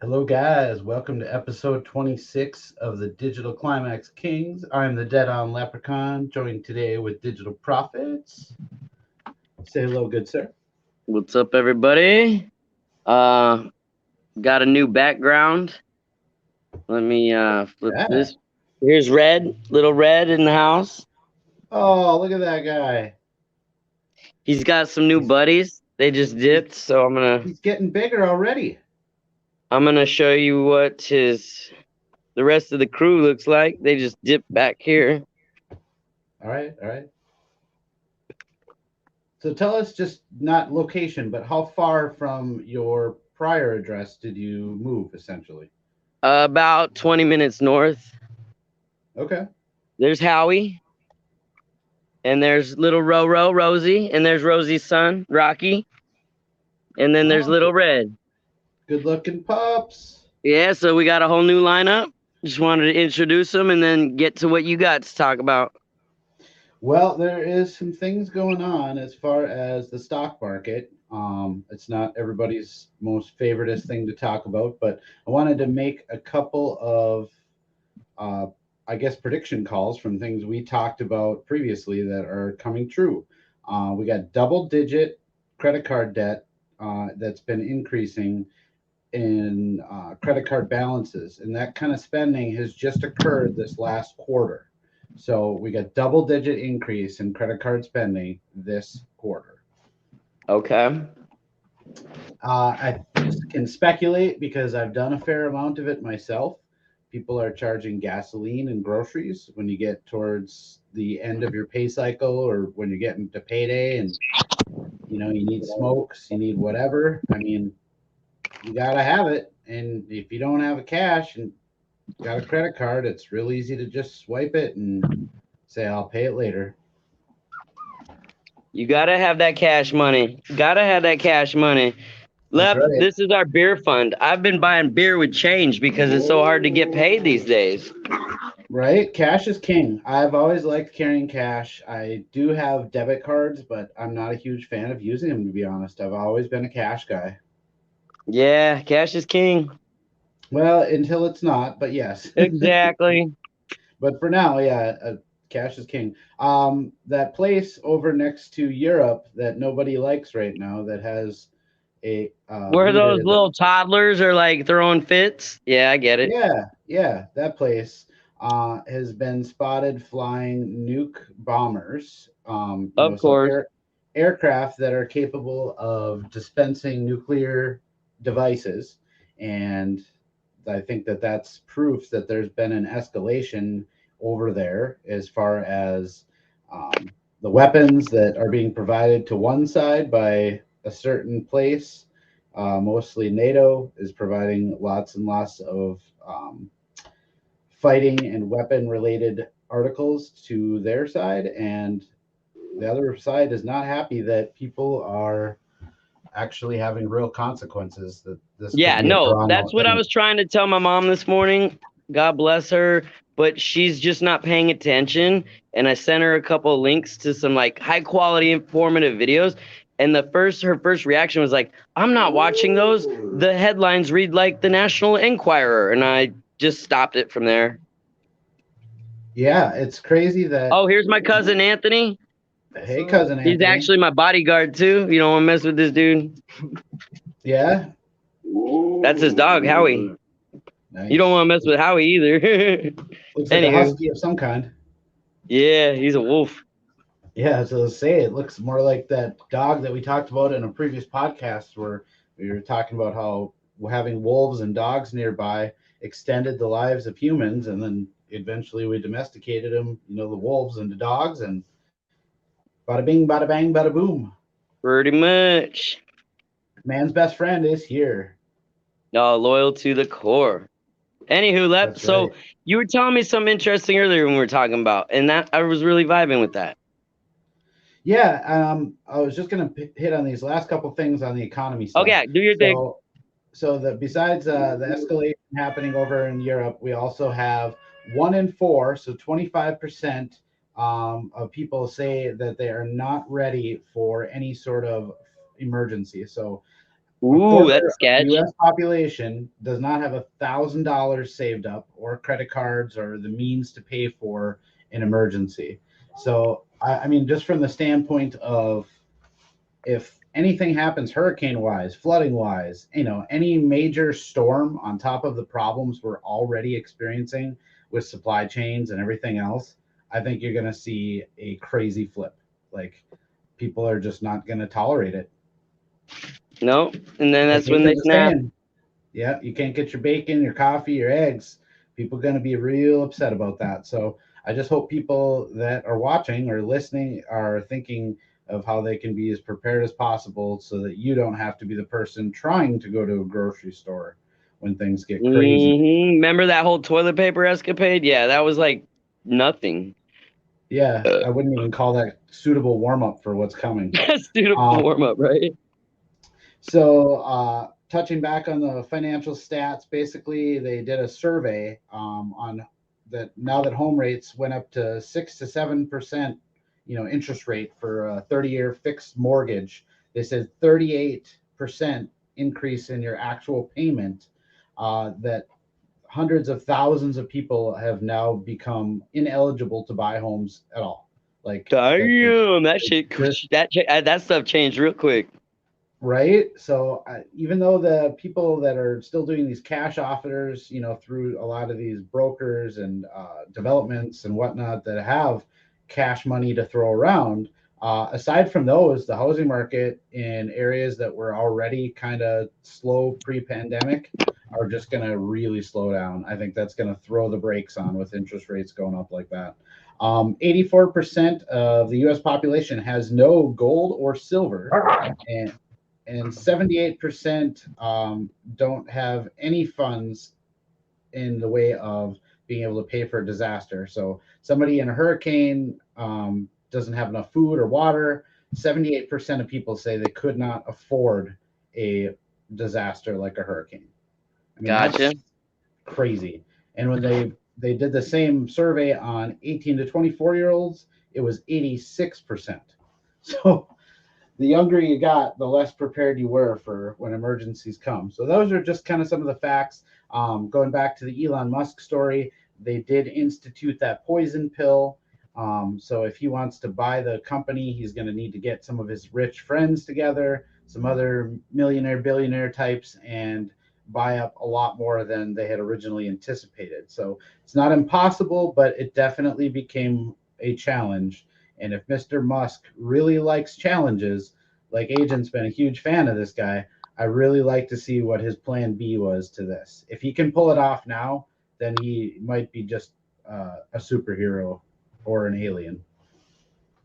Hello, guys. Welcome to episode 26 of the Digital Climax Kings. I'm the Dead On Leprechaun, joined today with Digital Profits. Say hello, good sir. What's up, everybody? Uh, got a new background. Let me flip Yeah. this. Here's Red, little Red in the house. Oh, look at that guy. He's got some new He's buddies. They just he's, dipped, so he's getting bigger already. I'm gonna show you what the rest of the crew looks like. They just dipped back here. All right, all right. So tell us just not location, but how far from your prior address did you move essentially? About 20 minutes north. Okay. There's Howie, and there's little Rosie, and there's Rosie's son, Rocky, and then there's Oh, little Red. good looking pups. Yeah, so we got a whole new lineup. Just wanted to introduce them and then get to what you got to talk about. Well, there is some things going on as far as the stock market. It's not everybody's most favoriteest thing to talk about, but I wanted to make a couple of, uh, I guess, prediction calls from things we talked about previously that are coming true. We got double digit credit card debt that's been increasing in credit card balances, and that kind of spending has just occurred this last quarter. So we got double digit increase in credit card spending this quarter. Okay. I just can speculate because I've done a fair amount of it myself. People are charging gasoline and groceries when you get towards the end of your pay cycle or when you're getting to payday and you need smokes, you need whatever. I mean, you got to have it. And if you don't have a cash and got a credit card, it's real easy to just swipe it and say, I'll pay it later. You gotta have that cash money. Gotta have that cash money. That's Lep, right. this is our beer fund. I've been buying beer with change because it's so hard to get paid these days. Right? Cash is king. I've always liked carrying cash. I do have debit cards, but I'm not a huge fan of using them, to be honest. I've always been a cash guy. Yeah, cash is king. Well, until it's not, but yes. Exactly. But for now, yeah, cash is king. That place over next to Europe that nobody likes right now that has a Where those leader that little toddlers are like throwing fits. Yeah, I get it. yeah, that place has been spotted flying nuke bombers. Of So course. aircraft that are capable of dispensing nuclear devices, and I think that that's proof that there's been an escalation over there as far as the weapons that are being provided to one side by a certain place. Mostly NATO is providing lots and lots of fighting and weapon related articles to their side, and the other side is not happy that people are actually having real consequences, that this could Yeah, be a no, drawn that's out what I thing. was trying to tell my mom this morning. God bless her, but she's just not paying attention. And I sent her a couple of links to some like high quality informative videos. And her first reaction was like, I'm not watching those. The headlines read like the National Enquirer. And I just stopped it from there. Yeah, it's crazy that. Oh, here's my cousin Anthony. Hey, cousin He's Anthony. actually my bodyguard too. You don't want to mess with this dude. Yeah, That's his dog, Howie. You don't nice. want to mess with Howie either. Looks like a Anywho, husky of some kind. yeah, he's a wolf. Yeah, so let's say it looks more like that dog that we talked about in a previous podcast where we were talking about how having wolves and dogs nearby extended the lives of humans, and then eventually we domesticated them, the wolves into dogs, and bada bing, bada bang, bada boom. Pretty much. Man's best friend is here. Loyal to the core. Anywho, That's so right. you were telling me something interesting earlier when we were talking about, and that I was really vibing with that. Yeah, I was just gonna hit on these last couple things on the economy Oh stuff. yeah, do your thing. So that besides the escalation happening over in Europe, we also have 1 in 4, so 25% of people say that they are not ready for any sort of emergency. So A Ooh, quarter that's of the sketch. U.S. population does not have $1,000 saved up or credit cards or the means to pay for an emergency. So, I mean, just from the standpoint of if anything happens hurricane wise, flooding wise, any major storm on top of the problems we're already experiencing with supply chains and everything else, I think you're going to see a crazy flip. Like people are just not going to tolerate it. No, and then Like that's when they Nathan was snap. saying, yeah, you can't get your bacon, your coffee, your eggs. People are going to be real upset about that. So I just hope people that are watching or listening are thinking of how they can be as prepared as possible so that you don't have to be the person trying to go to a grocery store when things get crazy. Remember that whole toilet paper escapade? Yeah, that was like nothing. Yeah, I wouldn't even call that suitable warm up for what's coming. Suitable Um, warm up, right? So, touching back on the financial stats, basically they did a survey on that. Now that home rates went up to 6 to 7%, interest rate for a 30-year fixed mortgage, they said 38% increase in your actual payment. That hundreds of thousands of people have now become ineligible to buy homes at all. Like that, Damn, that shit, just that stuff changed real quick. right? So even though the people that are still doing these cash offers, through a lot of these brokers and developments and whatnot that have cash money to throw around, aside from those, the housing market in areas that were already kind of slow pre-pandemic are just going to really slow down. I think that's going to throw the brakes on with interest rates going up like that. 84% of the U.S. population has no gold or silver, and 78% don't have any funds in the way of being able to pay for a disaster. So somebody in a hurricane doesn't have enough food or water. 78% of people say they could not afford a disaster like a hurricane. I mean, Gotcha. that's crazy. And when they did the same survey on 18 to 24-year-olds, it was 86%. So the younger you got, the less prepared you were for when emergencies come. So those are just kind of some of the facts. Going back to the Elon Musk story, they did institute that poison pill. So if he wants to buy the company, he's going to need to get some of his rich friends together, some other millionaire, billionaire types, and buy up a lot more than they had originally anticipated. So it's not impossible, but it definitely became a challenge. And if Mr. Musk really likes challenges, like Agent's been a huge fan of this guy, I really like to see what his plan B was to this. If he can pull it off now, then he might be just a superhero or an alien.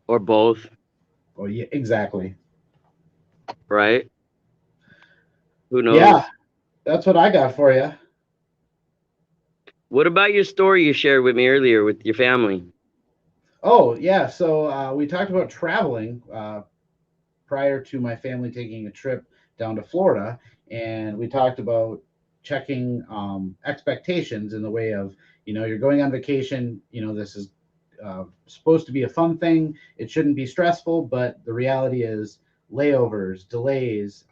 Or both. Oh, yeah, exactly. Right? Who knows? Yeah, that's what I got for you. What about your story you shared with me earlier with your family? Oh, yeah. So we talked about traveling prior to my family taking a trip down to Florida, and we talked about checking expectations in the way of, you're going on vacation. This is supposed to be a fun thing. It shouldn't be stressful, but the reality is layovers, delays,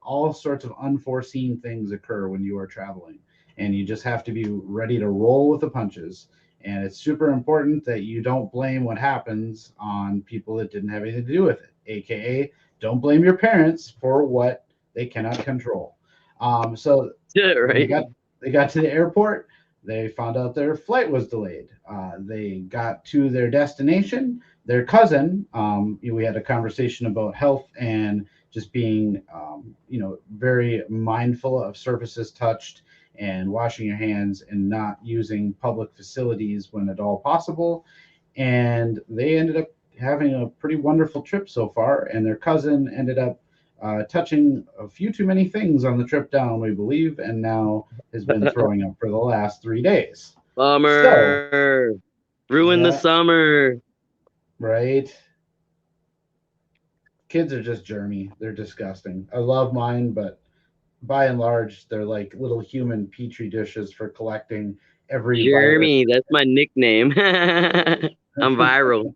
all sorts of unforeseen things occur when you are traveling, and you just have to be ready to roll with the punches. And it's super important that you don't blame what happens on people that didn't have anything to do with it, aka don't blame your parents for what they cannot control. So when Right? they got to the airport, they found out their flight was delayed. They got to their destination. Their cousin, we had a conversation about health and just being, very mindful of surfaces touched and washing your hands and not using public facilities when at all possible. And they ended up having a pretty wonderful trip so far. And their cousin ended up touching a few too many things on the trip down, we believe, and now has been throwing up for the last 3 days. So, Bummer. Ruin the yeah, summer. right. Kids are just germy. They're disgusting. I love mine, but by and large, they're like little human petri dishes for collecting every virus. Jeremy, that's my nickname. I'm viral.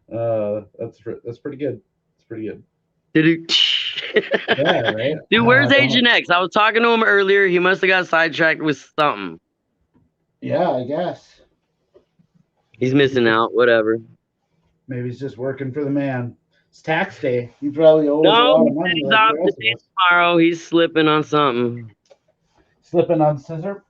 That's pretty good. pretty good. Dude, Yeah, right. where's I don't Agent know. X? I was talking to him earlier. He must have got sidetracked with something. Yeah, I guess. He's missing out. Whatever. Maybe he's just working for the man. It's tax day. He probably owes a No, lot he of said money he's like off the rest of today. us. Tomorrow, he's slipping on something. Slipping on scissor.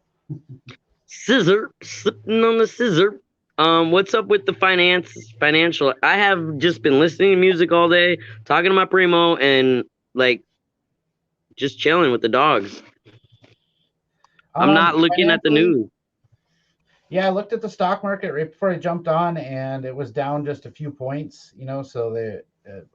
Scissor, slipping on the scissor. What's up with the financial? I have just been listening to music all day, talking to my primo, and like just chilling with the dogs. I'm not looking at the Financially, news. yeah, I looked at the stock market right before I jumped on, and it was down just a few points. So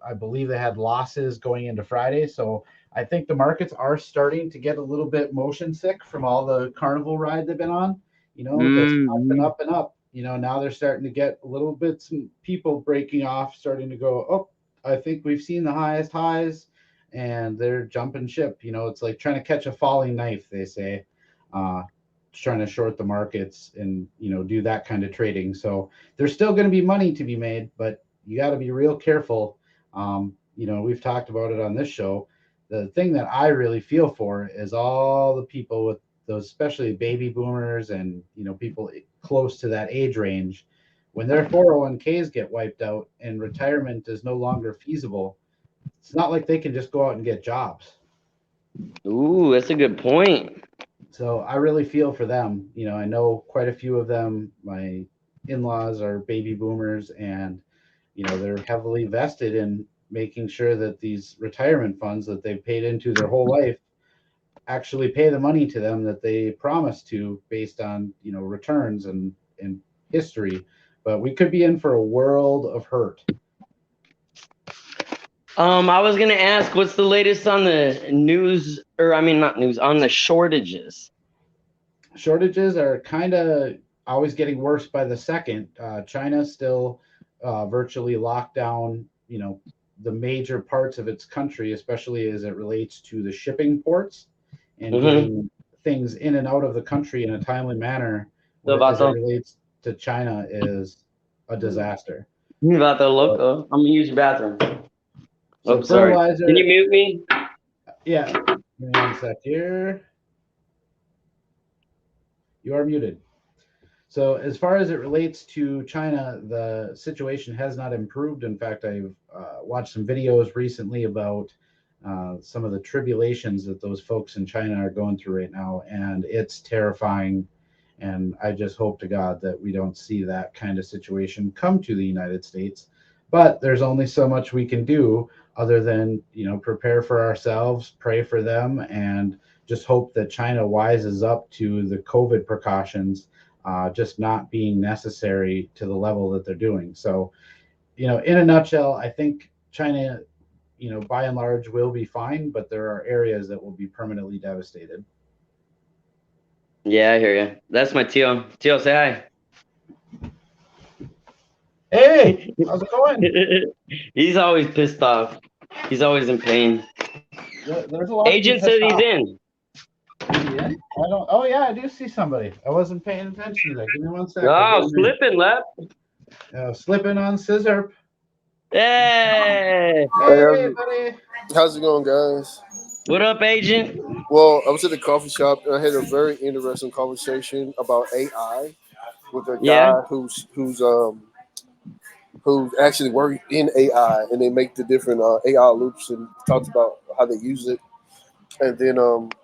I believe they had losses going into Friday. So I think the markets are starting to get a little bit motion sick from all the carnival ride they've been on. Just up and Mm-hmm. up and up. Now they're starting to get a little bit some people breaking off, starting to go, oh, I think we've seen the highest highs, and they're jumping ship. It's like trying to catch a falling knife, they say. Uh, Trying to short the markets and do that kind of trading. So there's still going to be money to be made, but you got to be real careful. We've talked about it on this show. The thing that I really feel for is all the people with those, especially baby boomers and people close to that age range, when their 401ks get wiped out and retirement is no longer feasible. It's not like they can just go out and get jobs. Ooh, that's a good point. So I really feel for them. I know quite a few of them. My in-laws are baby boomers, and they're heavily vested in making sure that these retirement funds that they've paid into their whole life actually pay the money to them that they promised to, based on returns and history. But we could be in for a world of hurt. I was gonna ask, what's the latest on the news, or I mean, not news, on the shortages? Shortages are kind of always getting worse by the second. China still virtually locked down, the major parts of its country, especially as it relates to the shipping ports and Mm-hmm. getting things in and out of the country in a timely manner, as it Vato, relates to China, is a disaster. Vato So, loco. I'm gonna use your bathroom. so Oh, sorry. Can you fertilizer, mute me? yeah. Give me one sec here. You are muted. So, as far as it relates to China, the situation has not improved. In fact, I've watched some videos recently about some of the tribulations that those folks in China are going through right now, and it's terrifying. And I just hope to God that we don't see that kind of situation come to the United States. But there's only so much we can do other than, prepare for ourselves, pray for them, and just hope that China wises up to the COVID precautions, just not being necessary to the level that they're doing. So, in a nutshell, I think China, by and large, will be fine, but there are areas that will be permanently devastated. Yeah, I hear you. That's my Tio. Tio, say Hey, how's it going? hi. He's always pissed off. He's always in pain. There's a lot to be Agent says pissed he's off. in. Is he in? I don't. Oh yeah, I do see somebody. I wasn't paying attention to that. Give me one sec. I'll get Oh, him slipping left. in. Slipping on scissor. Hey, Hey, Hey, buddy. how's it going, guys? what up, Agent? Well, I was at the coffee shop and I had a very interesting conversation about AI with a Yeah. guy who's actually working in AI, and they make the different AI loops and talked about how they use it. And then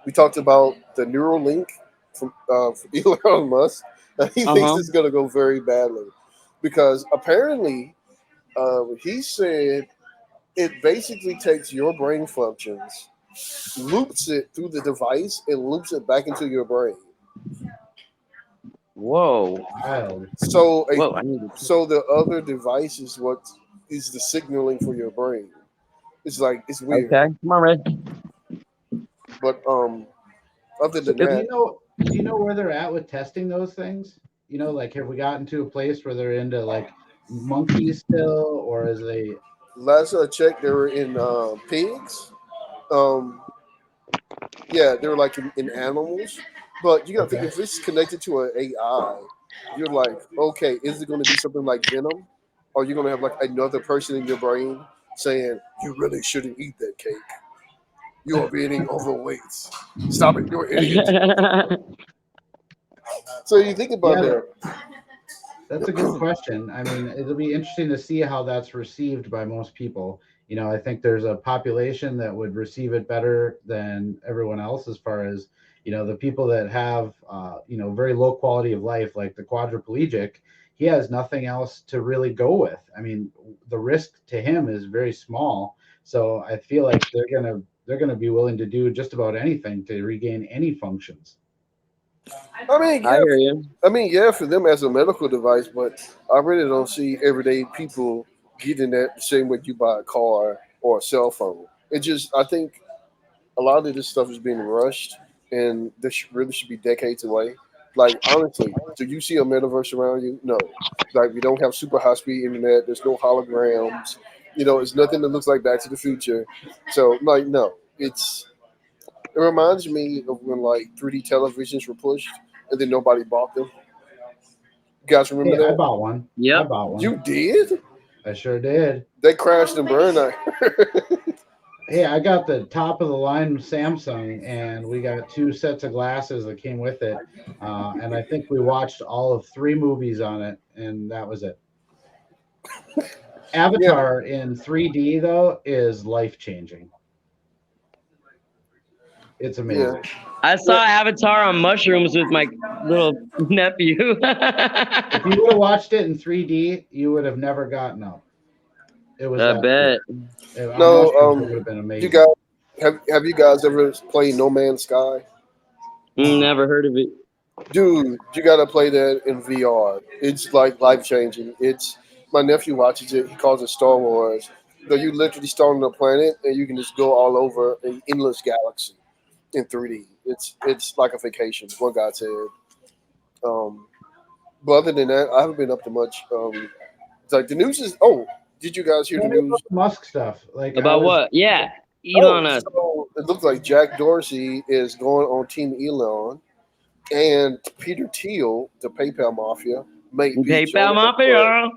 we talked about the Neuralink from Elon Musk. And he Uh thinks huh. it's going to go very badly because apparently he said it basically takes your brain functions, loops it through the device, and loops it back into your brain. Whoa. Wild. So Whoa. I need to. so the other device is what is the signaling for your brain. It's like it's weird, Okay. Come on, Red. but other So than that, do you know where they're at with testing those things? Like, have we gotten to a place where they're into like monkeys still, or is they? last I checked, they were in pigs. Um, yeah, they were like in animals. But you got to think Okay. if it's connected to an AI, you're like, okay, is it going to be something like Venom? Or you're going to have like another person in your brain saying, You really shouldn't eat that cake. You are being overweight. Stop it, you're an idiot. So you think about Yeah, that. that's a good question. I mean, it'll be interesting to see how that's received by most people. I think there's a population that would receive it better than everyone else as far as, the people that have, very low quality of life, like the quadriplegic. He has nothing else to really go with. I mean, the risk to him is very small. So I feel like they're gonna be willing to do just about anything to regain any functions. I mean, I yeah, hear you. for them as a medical device, but I really don't see everyday people getting that the same way you buy a car or a cell phone. It just, I think a lot of this stuff is being rushed, and this really should be decades away. Like honestly, do you see a metaverse around you? No. Like we don't have super high speed internet. There's no holograms. It's nothing that looks like Back to the Future. So like no, it reminds me of when like 3D televisions were pushed and then nobody bought them. You guys remember Hey, I that? bought one. I Yep. bought one. You did? I sure did. They crashed and burned. Hey, I got the top of the line Samsung, and we got two sets of glasses that came with it. And I think we watched all of three movies on it, and that was it. Yeah, Avatar in 3D, though, is life changing. It's yeah. amazing. I saw Avatar on mushrooms with my little nephew. If you would have watched it in 3D, you would have never gotten up. It was I that good. bet. On No, mushrooms, it would have been you amazing. guys have you guys ever played No Man's Sky? Never heard of it. Dude, you gotta play that in VR. It's like life changing. It's my nephew watches it. He calls it Star Wars. You literally start on a planet and you can just go all over an endless galaxy in 3D. It's like a vacation. One guy said. Um, but other than that, I haven't been up to much. It's like the news is. Oh, did you guys hear the Tell me about news? the Musk stuff. Like I About was, what? Yeah. Oh, Elon Musk. so it looks like Jack Dorsey is going on Team Elon, and Peter Thiel, the PayPal mafia, may be PayPal joining the club. Mafia.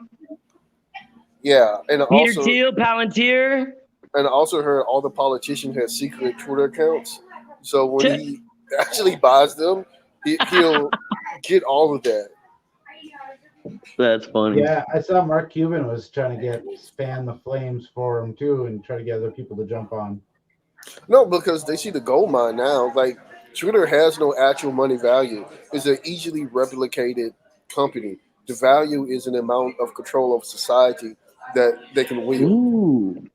Yeah, Peter Thiel, Palantir. I also heard all the politicians have secret Twitter accounts. So when he actually buys them, he'll get all of that. That's funny. yeah, I saw Mark Cuban was trying to get span the flames for him too, and try to get other people to jump on. No, because they see the gold mine now. Like Twitter has no actual money value. It's an easily replicated company. The value is an amount of control of society that they can wield. Ooh.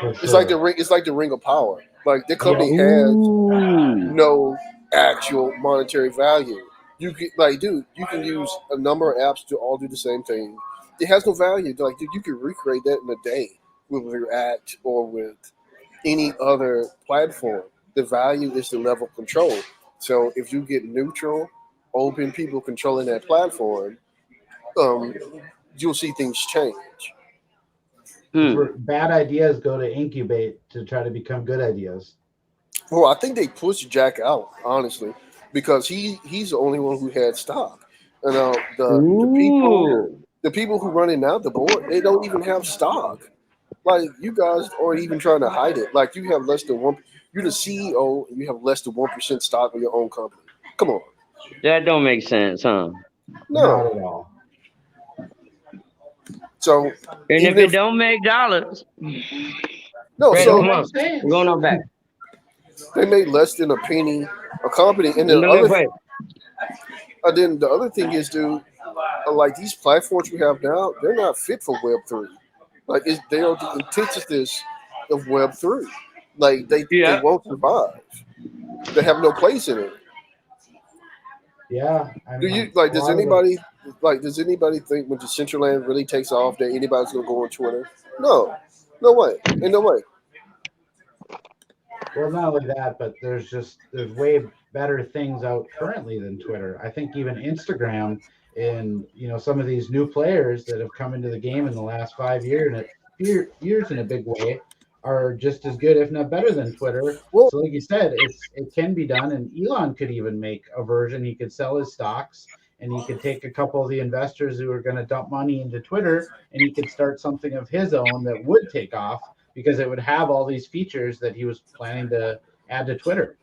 For It's like the sure. ring. It's like the Ring of Power. Like the Yep. company has Ooh. no actual monetary value. You can like, dude, you can use a number of apps to all do the same thing. It has no value. Like, dude, you can recreate that in a day with React or with any other platform. The value is the level of control. So if you get neutral, open people controlling that platform, um, you'll see things change. Hmm. For bad ideas go to incubate to try to become good ideas. Well, I think they pushed Jack out honestly because he's the only one who had stock. And Ooh. the people who run it now, the board, they don't even have stock. Like you guys are even trying to hide it. Like you have less than one. You're the CEO and you have less than 1% stock of your own company. Come on, That don't make sense, huh? Not no. at all. So And even if it if don't make dollars, no, Brandon, so come on. We're going on back. they made less than a penny a company, and No, no, wait. then the other thing is, dude, like these platforms we have now, they're not fit for Web 3. Like they are the antithesis of Web 3. Like they Yeah. won't survive. They have no place in it. Yeah, I Do mean, you like? a lot of Does anybody think when Decentraland really takes off that anybody's gonna go on Twitter? No, no way, ain't no way. well, not only that, but there's way better things out currently than Twitter. I think even Instagram and some of these new players that have come into the game in the last 5 years and years in a big way are just as good, if not better, than Twitter. Well, So, like you said, it can be done, and Elon could even make a version. He could sell his stocks, and he could take a couple of the investors who are going to dump money into Twitter, and he could start something of his own that would take off. because it would have all these features that he was planning to add to Twitter.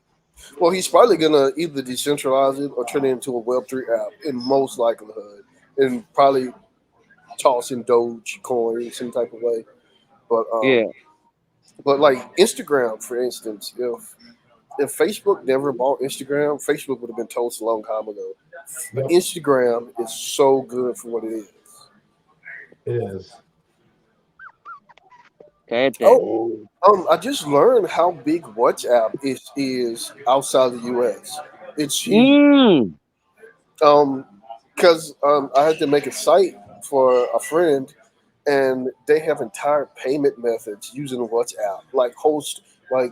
Well, he's probably gonna either decentralize it or turn it into a Web3 app in most likelihood, and probably toss in Dogecoin in some type of way. But Yeah. but like Instagram, for instance, if Facebook never bought Instagram, Facebook would have been toast a long time ago. But Yep, Instagram is so good for what it is. it is. Okay. Oh, I just learned how big WhatsApp is outside the U.S. It's huge. Mm. Because I had to make a site for a friend, and they have entire payment methods using WhatsApp. Like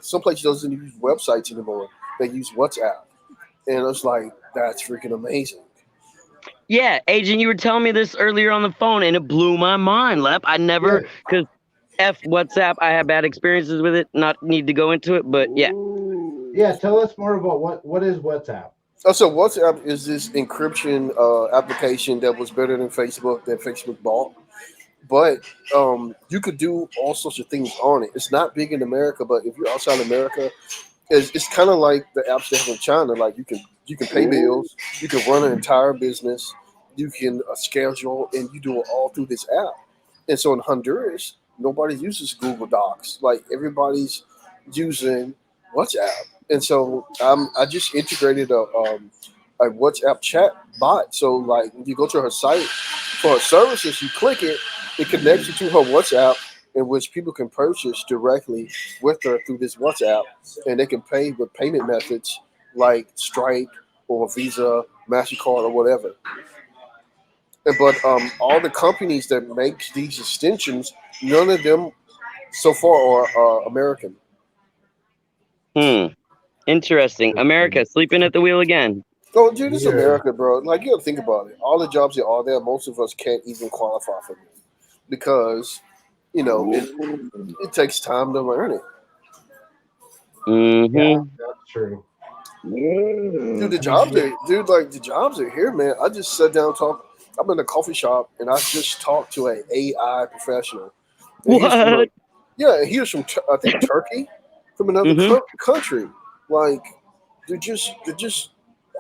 some places doesn't use websites anymore; they use WhatsApp, and it's like that's freaking amazing. Yeah, Agent, you were telling me this earlier on the phone, and it blew my mind, Lep. I never, Yeah. because F WhatsApp, I have bad experiences with it. Not need to go into it, but yeah. Yeah, tell us more about what is WhatsApp. Oh, so WhatsApp is this encryption application that was better than Facebook that Facebook bought, but you could do all sorts of things on it. It's not big in America, but if you're outside America, it's kind of like the apps they have in China. Like you can pay bills, you can run an entire business, you can schedule, and you do it all through this app. And so in Honduras, nobody uses Google Docs. Like everybody's using WhatsApp. And so I just integrated a WhatsApp chat bot. So like when you go to her site for her services, you click it, it connects you to her WhatsApp, in which people can purchase directly with her through this WhatsApp, and they can pay with payment methods like Stripe or Visa, MasterCard, or whatever. But all the companies that make these extensions, none of them so far are American. Interesting. America sleeping at the wheel again. Oh, dude, it's Weird. America, bro. Like, you gotta think about it. All the jobs that are there, most of us can't even qualify for them because, it takes time to learn it. Yeah, Mm-hmm. that's true. Dude, I mean, the jobs are here, man. I just sat down talk. I'm in a coffee shop and I just talked to an AI professional. And What? he was from I think Turkey, from another Mm-hmm. country. Like there just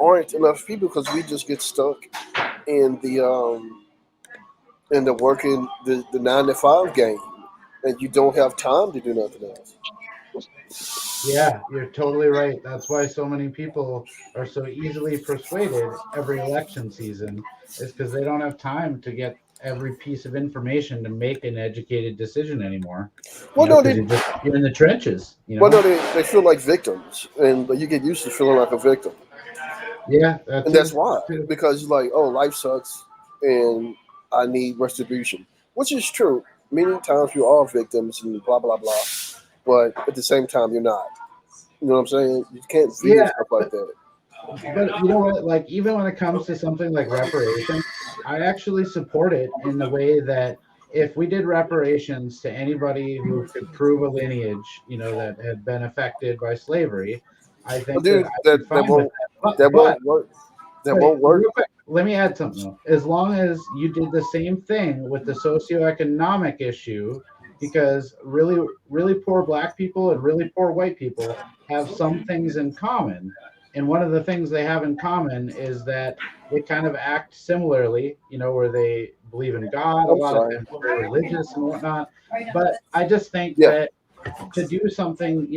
aren't enough people because we just get stuck in the working the 9 to 5 game, and you don't have time to do nothing else. yeah, you're totally right. That's why so many people are so easily persuaded every election season, is because they don't have time to get every piece of information to make an educated decision anymore. Well, no, Because you're in the trenches. well, no, they feel like victims, and you get used to feeling like a victim. Yeah, that And too. that's why, Too. because you're like, oh, life sucks, and I need retribution, which is true. Many times you are victims and blah blah blah, but at the same time you're not. You know what I'm saying? You can't feel Yeah, stuff like that. but you know what? Like even when it comes to something like reparations, I actually support it in the way that if we did reparations to anybody who could prove a lineage, that had been affected by slavery, I But think that dude, I'd be that fine with that. that But won't work. That wait, won't work. real quick, let me add something though. As long as you did the same thing with the socioeconomic issue, because really, really poor black people and really poor white people have some things in common. And one of the things they have in common is that they kind of act similarly, where they believe in God. A I'm lot of sorry. times they're religious and whatnot. But I just think Yeah. that to do something,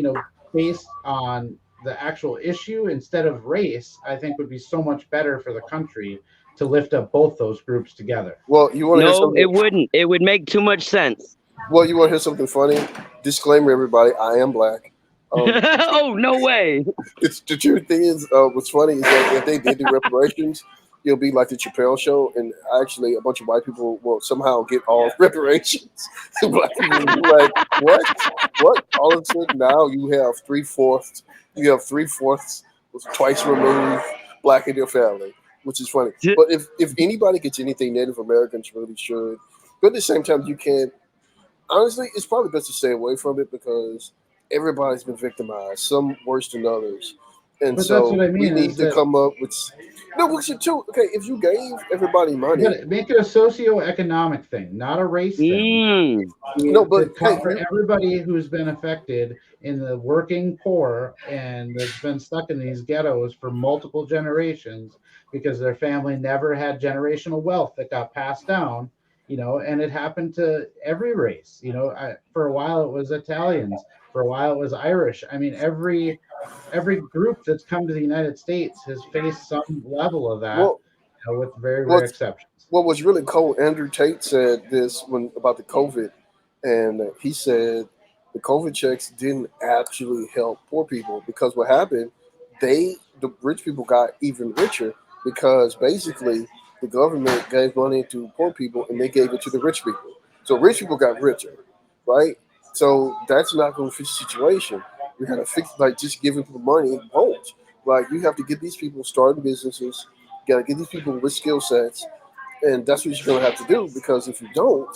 based on the actual issue instead of race, I think would be so much better for the country to lift up both those groups together. Well, you want to hear No, it something? wouldn't. It would make too much sense. Well, you want to hear something funny? Disclaimer, everybody. I am black. Oh, no way. It's the truth thing is, what's funny is that if they did do reparations, it'll be like the Chappelle show, and actually a bunch of white people will somehow get all reparations. Black people will be like, what? All of a sudden now you have 3/4, twice removed black in your family, which is funny. But if anybody gets anything, Native Americans really should. But at the same time, you can't. Honestly, it's probably best to stay away from it because everybody's been victimized, some worse than others. And But that's so what I we mean need is to that come up with. No, we should too. Okay, if you gave everybody you money, gotta make it a socio-economic thing, not a race thing. no, but To hey, cover everybody who's been affected in the working poor and that's been stuck in these ghettos for multiple generations because their family never had generational wealth that got passed down, and it happened to every race. For a while it was Italians, for a while it was Irish. I mean, every group that's come to the United States has faced some level of that, well, with very rare what exceptions. what was really cool? Andrew Tate said this when about the COVID, and he said the COVID checks didn't actually help poor people because what happened, the rich people got even richer because basically the government gave money to poor people and they gave it to the rich people. So rich people got richer, right? So that's not going to fix the situation. You got to fix like just giving people money won't. Like you have to get these people starting businesses. You got to get these people with skill sets, and that's what you're going to have to do because if you don't,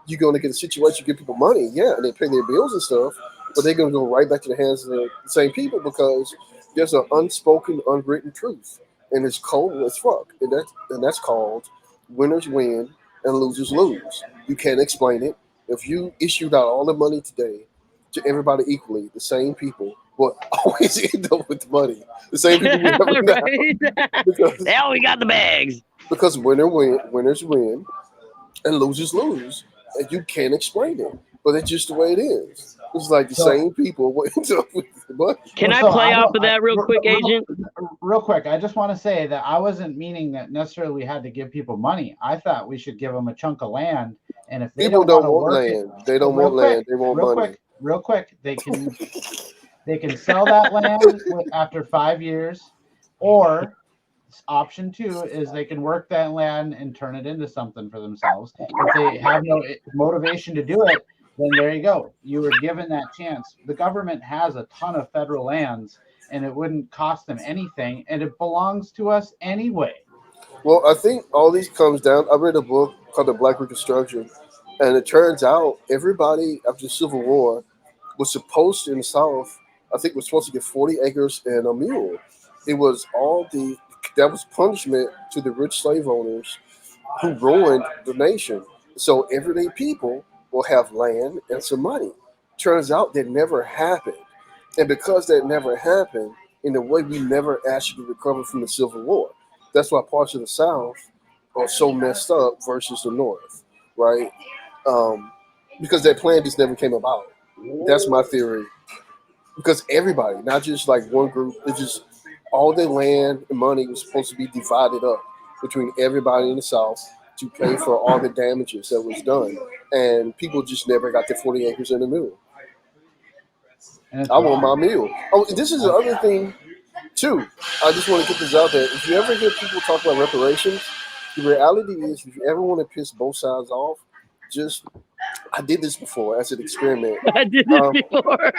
you're going to get a situation, you give people money, yeah, and they pay their bills and stuff, but they're going to go right back to the hands of the same people because there's an unspoken, unwritten truth, and it's cold as fuck, and that's called winners win and losers lose. You can't explain it. If you issued out all the money today to everybody equally, the same people will always end up with the money. The same people we have now Right? because Hell, we got the bags. winners win and losers lose, and you can't explain it. But it's just the way it is. It's like the So, same people will end up with the money. Can I so play I off don't. of that real quick, Agent? Real quick, I just want to say that I wasn't meaning that necessarily we had to give people money. I thought we should give them a chunk of land, and if they People don't want don't to want work it, land. They don't want land. They want money. real quick, they can sell that land after 5 years, or option two is they can work that land and turn it into something for themselves. If they have no motivation to do it, then there you go. You were given that chance. The government has a ton of federal lands, and it wouldn't cost them anything, and it belongs to us anyway. Well, I think all these comes down. I read a book called The Black Reconstruction, and it turns out everybody after the Civil War was supposed to, in the South, I think was supposed to get 40 acres and a mule. It was that was punishment to the rich slave owners who ruined the nation. So everyday people will have land and some money. Turns out that never happened. And because that never happened, in a way, we never actually recovered from the Civil War. That's why parts of the South are so messed up versus the North, right? Because that plan just never came about. That's my theory. Because everybody, not just like one group, it's just all their land and money was supposed to be divided up between everybody in the South to pay for all the damages that was done. And people just never got their 40 acres in the middle. And it's I want my wrong. meal. Oh, this is the other thing, too. I just want to get this out there. If you ever hear people talk about reparations, the reality is if you ever want to piss both sides off, I did this before as an experiment. I did this before.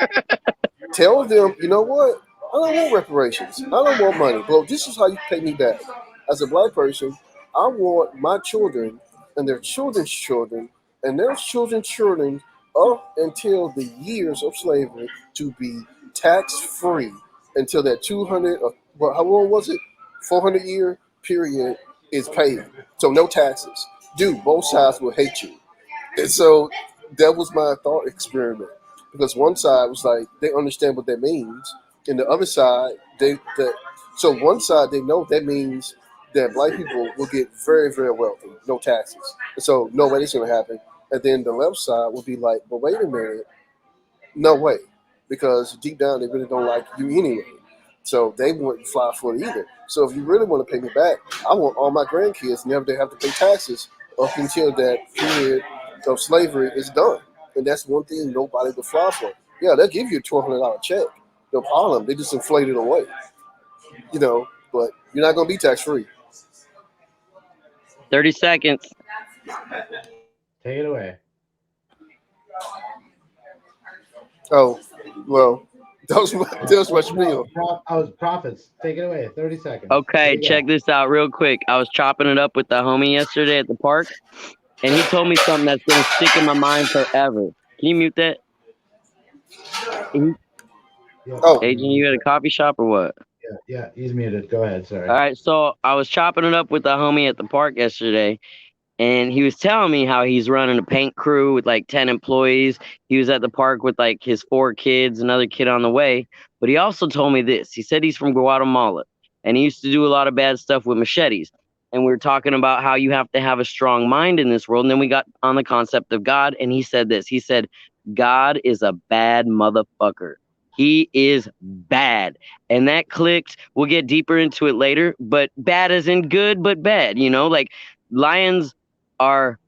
Tell them, you know what? I don't want reparations. I don't want money. Well, this is how you pay me back. As a black person, I want my children and their children's children and their children's children up until the years of slavery to be tax free until that 200, how long was it? 400-year period is paid. So no taxes. Dude, both sides will hate you. And so that was my thought experiment. Because one side was like, they understand what that means. And the other side, so one side, they know that means that black people will get very, very wealthy, no taxes. And so no way it's going to happen. And then the left side will be like, but wait a minute, no way. Because deep down, they really don't like you anyway. So they wouldn't fly for it either. So if you really want to pay me back, I want all my grandkids never to have to pay taxes up until that period of slavery is done. And that's one thing nobody would fly for. Yeah, they'll give you a $1,200 check. No problem. They just inflate it away. But you're not going to be tax free. 30 seconds. Take it away. Oh, well, that was my spiel. I was prophets. Take it away. 30 seconds. Okay, check this out real quick. I was chopping it up with the homie yesterday at the park, and he told me something that's going to stick in my mind forever. Can you mute that? Yeah. Oh. Agent, you at a coffee shop or what? Yeah, he's muted. Go ahead. Sorry. All right, so I was chopping it up with the homie at the park yesterday, and he was telling me how he's running a paint crew with like 10 employees. He was at the park with like his 4 kids, another kid on the way. But he also told me this. He said he's from Guatemala, and he used to do a lot of bad stuff with machetes. And we were talking about how you have to have a strong mind in this world. And then we got on the concept of God, and he said this. He said, God is a bad motherfucker. He is bad. And that clicked. We'll get deeper into it later, but bad as in good, but bad, you know, like lions are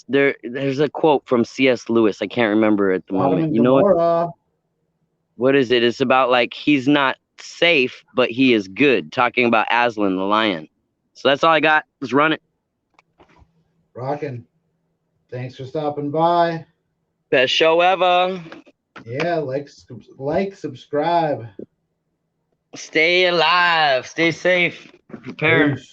there. There's a quote from C.S. Lewis. I can't remember at the Sodom moment. and You know Gomorrah. what is it? It's about like he's not safe, but he is good. Talking about Aslan the lion. So that's all I got. Let's run it. Rockin'. Thanks for stopping by. Best show ever. Yeah, subscribe. Stay alive. Stay safe. Prepare. Peace.